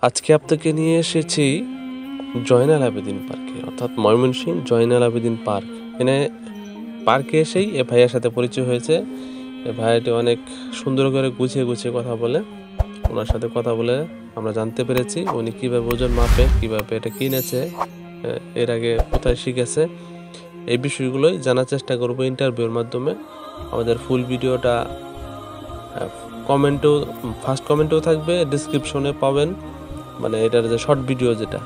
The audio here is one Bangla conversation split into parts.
আজকে আপনাকে নিয়ে এসেছি জয়নাল আবেদিন পার্কে, অর্থাৎ ময়মনসিংহ জয়নাল আবেদিন পার্ক। এখানে পার্কে এসেই এ ভাইয়ের সাথে পরিচয় হয়েছে। এ ভাইয়াটি অনেক সুন্দর করে গুছিয়ে গুছিয়ে কথা বলে। ওনার সাথে কথা বলে আমরা জানতে পেরেছি উনি কীভাবে ওজন মাপে, কীভাবে এটা কিনেছে, এর আগে কোথায় শিখেছে, এই বিষয়গুলোই জানার চেষ্টা করব ইন্টারভিউর মাধ্যমে। আমাদের ফুল ভিডিওটা ফার্স্ট কমেন্টেও থাকবে, ডিসক্রিপশনে পাবেন। মানে এটার যে শর্ট ভিডিও, যেটা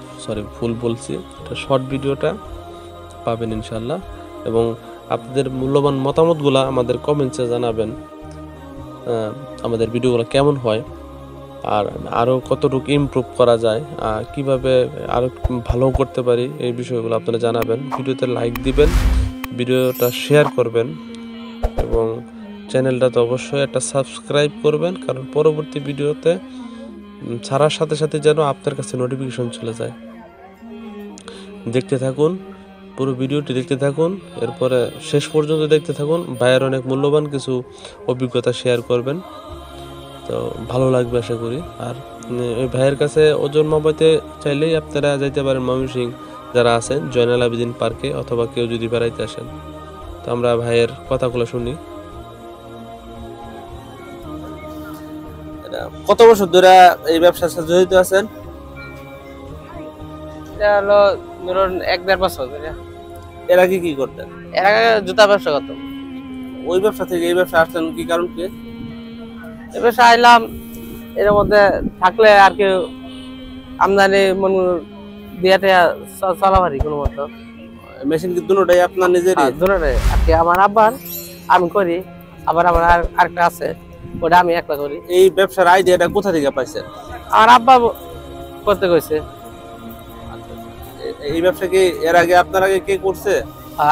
ফুল বলছি, এটা শর্ট ভিডিওটা পাবেন ইনশাল্লাহ। এবং আপনাদের মূল্যবান মতামতগুলো আমাদের কমেন্টসে জানাবেন, আমাদের ভিডিওগুলো কেমন হয় আর আরও কতটুকু ইমপ্রুভ করা যায়, কিভাবে আরও ভালো করতে পারি, এই বিষয়গুলো আপনারা জানাবেন। ভিডিওতে লাইক দিবেন, ভিডিওটা শেয়ার করবেন এবং চ্যানেলটাতে অবশ্যই একটা সাবস্ক্রাইব করবেন, কারণ পরবর্তী ভিডিওতে ছাড়ার সাথে সাথে যেন আপনার কাছে নোটিফিকেশন চলে যায়। দেখতে থাকুন, পুরো ভিডিওটি দেখতে থাকুন, এরপরে শেষ পর্যন্ত দেখতে থাকুন। ভাইয়ের অনেক মূল্যবান কিছু অভিজ্ঞতা শেয়ার করবেন, তো ভালো লাগবে আশা করি। আর ওই ভাইয়ের কাছে ওজন মাপাইতে চাইলেই আপনারা যাইতে পারেন ময়মনসিংহ যারা আছেন জয়নাল আবেদিন পার্কে, অথবা কেউ যদি বেড়াইতে আসেন। তো আমরা ভাইয়ের কথাগুলো শুনি। কত বছর ধরে এই ব্যবসার সাথে জড়িত আছেন? এটা হলো ধরুন 1-1.5 বছর ধরে। এর আগে কি করতেন? এর আগে জুতা ব্যবসা করতাম। ওই ব্যবসা থেকে এই ব্যবসা আসলেন কি কারণ কি? এই ব্যবসা আইলাম, এর মধ্যে থাকলে আর কি আমদানি মন দিয়াতে চলা পারি কোনো মতো। মেশিন কি দুটোটাই আপনার নিজেরই? দুটোটাই আর কি, আমার আব্বার, আমি করি, আবার আমার আরেকটা আছে, ওটা আমি একলা করি। এই ব্যবসার আইডিয়াটা কোথা থেকে পাইছেন? আমার আব্বা করতে কইছে। এই ব্যবসা কি এর আগে আপনার আগে কে করছে?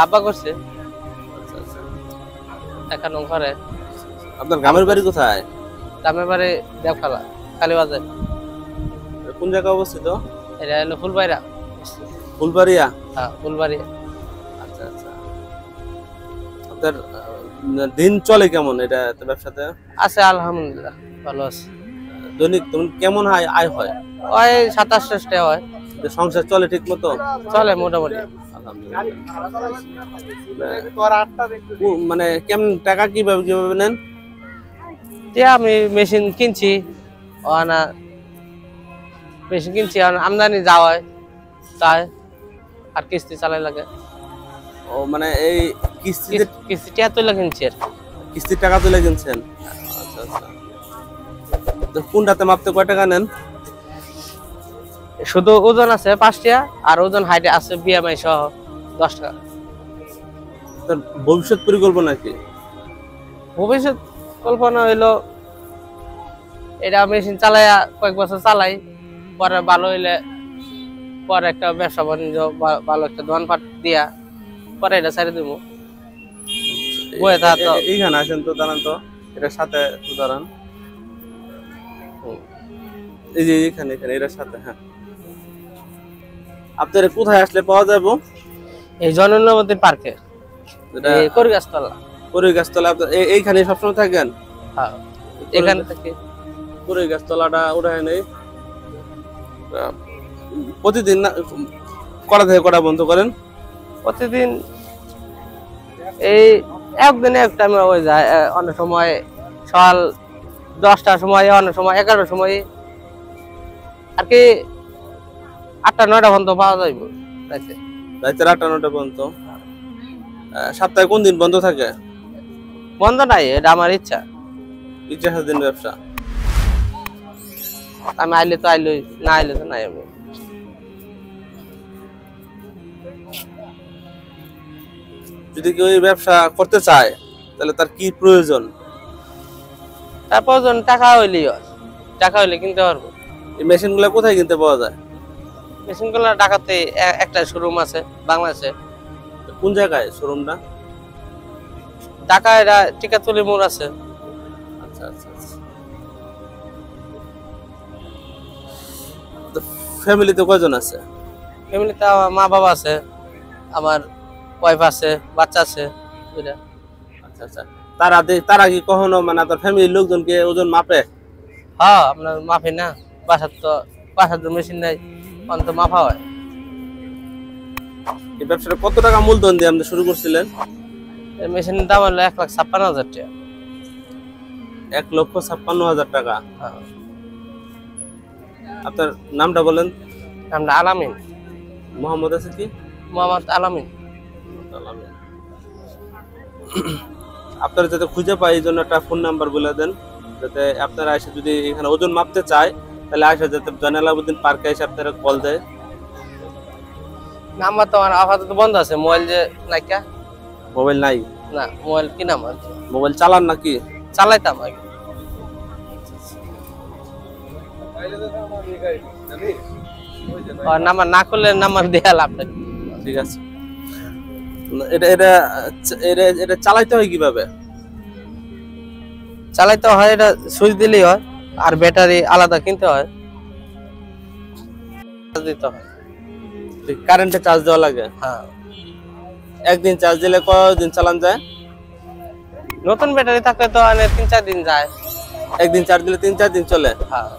আব্বা করছে। এখন ঘরে। আপনার গ্রামের বাড়ি কোথায়? গ্রামের বাড়ি দেবখালা, কালীবাজার। কোন জায়গায় অবস্থিত? এটা হলো ফুলবাড়িয়া। ফুলবাড়িয়া? হ্যাঁ, ফুলবাড়িয়া। আচ্ছা আচ্ছা। আপনার দিন চলে কেমন এটা ব্যবসাতে? আছে আলহামদুলিল্লাহ, ভালো আছে। দৈনিক কেমন আয় হয়? ওই 27-28 টাকা হয়। সংসার চলে ঠিক মতো? চলে মোটামুটি। মানে কেমন টাকা কিভাবে নেন? আমি মেশিন কিনছি, আমদানি যাওয়ায় তাই, আর কিস্তি চালাই লাগে। ও মানে এই কিস্তিটা তুলে কিনছি আর কিস্তির টাকা তুলে কিনছেন? আচ্ছা আচ্ছা। তো কোনটাতে মাপতে কয় টাকা নেন? শুধু ওজন আছে 5 টাকা, আর ওজন হাইটে আছে বিএমআই সহ 10 টাকা। তোর ভবিষ্যৎ পরিকল্পনা কি? ভবিষ্যৎ কল্পনা হইলো এটা মেশিন চালাইয়া কয়েক বছর চালাই, পরে ভালো হইলে পরে একটা ব্যবসা বাণিজ্য ভালো একটা দোকানপাট দিয়া পরে এটা ছেড়ে দিব। এইখানে আসেন তো, দাঁড়ান তো, এটার সাথে দাঁড়ান, এই যে এখানে এটার সাথে। হ্যাঁ, আপনার কোথায় আসলে পাওয়া যাবো? এই জয়নাল আবেদিন পার্কে, করিগাছতলা। করিগাছতলা এইখানে সবসময় থাকেন? হ্যাঁ, এখানে থেকে করিগাছতলাটা উঠায় নেই। প্রতিদিন কটা থেকে কটা বন্ধ করেন? প্রতিদিন এই একদিনে একটা হয়ে যায়। অনেক সময় সকাল 10টার সময়, অনেক সময় 11টার সময়, আর কি 8টা-9টা পর্যন্ত পাওয়া যাইব। রাতে 8টা-9টা পর্যন্ত। সপ্তাহে কোন দিন বন্ধ থাকে? বন্ধ নাই, এটা আমার ইচ্ছা দিন ব্যবসা। আমি আইলে তো আইলই, না আইলে তো নাই। আমি যদি কেউ এই ব্যবসা করতে চায় তাহলে তার কি প্রয়োজন? তার প্রয়োজন টাকা হইলে কিনতে পারবো। এই মেশিন গুলা কোথায় কিনতে পাওয়া যায়? মেশিন গুলো ঢাকাতে একটা শোরুম আছে, বাংলাদেশে। কোন জায়গায় শোরুমটা? ঢাকা, এটা টিকাতলি মোড় আছে। আচ্ছা আচ্ছা। ফ্যামিলিতে কয়জন আছে? ফ্যামিলিতে আমার মা বাবা আছে, আমার ওয়াইফ আছে, বাচ্চা আছে। আচ্ছা আচ্ছা। তারা কি কখনো মানে আপনার ফ্যামিলির লোকজনকে ওজন মাপে? হ্যাঁ, আপনার মাপে না, বাসার তো 5-7 জন মেশিন নাই অন্ত মাফা হয়। এই ব্যবসাটা কত টাকা মূলধন দিয়ে আপনি শুরু করছিলেন? এই মেশিনের দাম হলো 1,56,000 টাকা। 1,56,000 টাকা। হ্যাঁ। আপনার নামটা বলেন। নামটা আলামিন, মোহাম্মদ আছে কি? মোহাম্মদ আলামিন। আপনারা যাতে খুঁজে পায় এই জন্য একটা ফোন নাম্বার বলে দেন, যাতে আপনারা এসে যদি এখানে ওজন মাপতে চায় তাহলে আসে যাতে জয়নাল আবেদিন পার্কে এসে আপনারা কল দেয়। নাম্বার তো আমার আপাতত বন্ধ আছে, মোবাইল যে নাইকা। মোবাইল নাই? না, মোবাইল কি নাম্বার? মোবাইল চালান নাকি? চালাইতাম আগে। নাম্বার না করলে নাম্বার দেয়া লাভ নাই। ঠিক আছে। এটা এটা এটা এটা চালাইতে হয় কিভাবে? চালাইতে হয়, এটা সুইচ দিলেই হয়, আর ব্যাটারি আলাদা কিনতে হয়, দিতে হয়। কারেন্টে চার্জ দেওয়া লাগে? হ্যাঁ। একদিন চার্জ দিলে কতদিন চালান যায়? নতুন ব্যাটারি থাকলে তো 3-4 দিন যায়। একদিন চার্জ দিলে 3-4 দিন চলে? হ্যাঁ।